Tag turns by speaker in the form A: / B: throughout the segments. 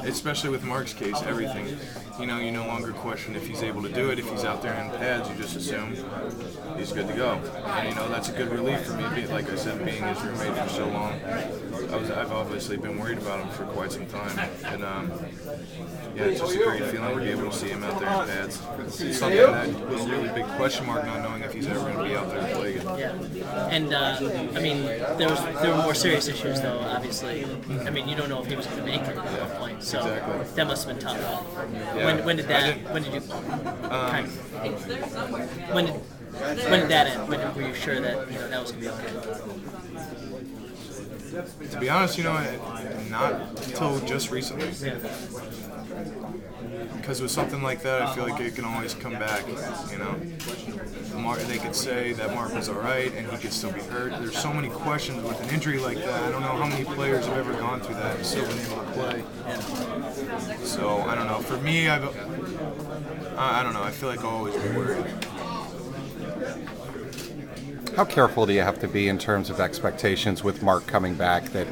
A: especially with Mark's case, everything. You no longer question if he's able to do it. If he's out there in pads, you just assume he's good to go. And that's a good relief for me. Like I said, being his roommate for so long, I've obviously been worried about him for quite some time. And it's just a great feeling to be able to see him out there in pads. It's something that was a really big question mark, not knowing if he's ever going to be out there to play again.
B: Yeah, and there were more serious issues though. Obviously, you don't know if he was going to make it at that point. So
A: exactly.
B: that must have been tough.
A: Yeah.
B: When did that end? When were you sure that that was going to be okay?
A: To be honest, not until just recently.
B: Yeah.
A: Because with something like that, I feel like it can always come back. They could say that Mark was all right and he could still be hurt. There's so many questions with an injury like that. I don't know how many players have ever gone through that and still been able to play. So I don't know. For me, I don't know. I feel like I'll always be worried.
C: How careful do you have to be in terms of expectations with Mark coming back? That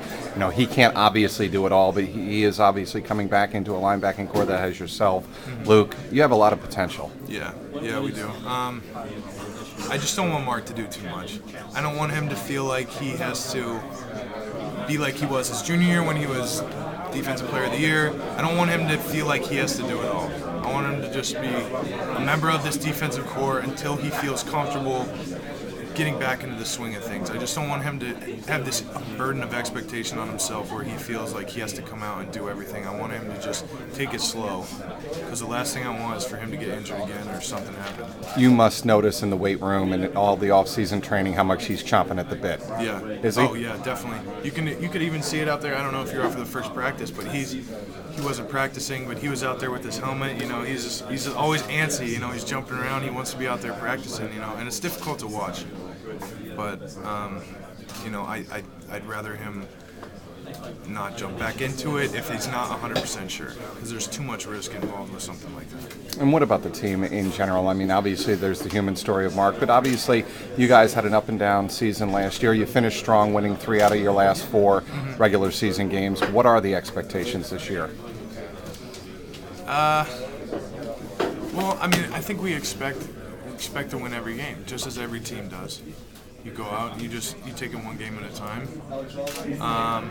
C: he can't obviously do it all, but he is obviously coming back into a linebacking core that has yourself, Luke. You have a lot of potential.
A: Yeah, we do. I just don't want Mark to do too much. I don't want him to feel like he has to be like he was his junior year when he was Defensive Player of the Year. I don't want him to feel like he has to do it all. I want him to just be a member of this defensive core until he feels comfortable getting back into the swing of things. I just don't want him to have this burden of expectation on himself where he feels like he has to come out and do everything. I want him to just take it slow, because the last thing I want is for him to get injured again or something happen.
C: You must notice in the weight room and all the off-season training how much he's chomping at the bit.
A: Yeah.
C: Is he?
A: Oh yeah, definitely. You could even see it out there. I don't know if you're out for the first practice, but he wasn't practicing, but he was out there with his helmet. He's always antsy. He's jumping around. He wants to be out there practicing. And it's difficult to watch. But I'd rather him not jump back into it if he's not 100% sure, because there's too much risk involved with something like that.
C: And what about the team in general? Obviously there's the human story of Mark, but obviously you guys had an up and down season last year. You finished strong, winning 3 out of your last 4 regular season games. What are the expectations this year?
A: Well, I think we expect to win every game, just as every team does. You go out and you take it one game at a time. I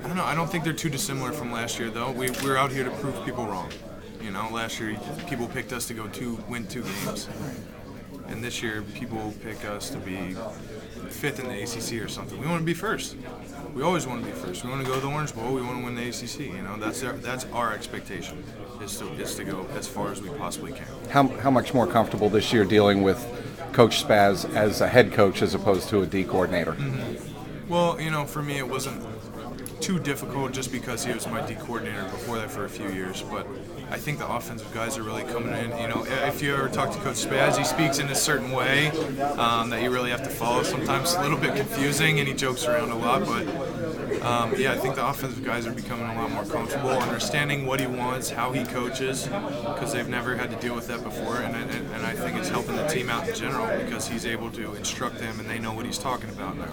A: don't know. I don't think they're too dissimilar from last year, though. We're out here to prove people wrong. Last year people picked us to win 2 games, and this year people pick us to be 5th in the ACC or something. We want to be first. We always want to be first. We want to go to the Orange Bowl. We want to win the ACC. That's our expectation, is to go as far as we possibly can.
C: How much more comfortable this year dealing with Coach Spaz as a head coach as opposed to a D coordinator?
A: Well, for me it wasn't too difficult just because he was my D coordinator before that for a few years. But I think the offensive guys are really coming in. If you ever talk to Coach Spaz, he speaks in a certain way that you really have to follow. Sometimes a little bit confusing, and he jokes around a lot. But I think the offensive guys are becoming a lot more comfortable, understanding what he wants, how he coaches, because they've never had to deal with that before. And I think it's helping the team out in general because he's able to instruct them, and they know what he's talking about now.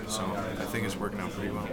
A: So I think it's working out pretty well.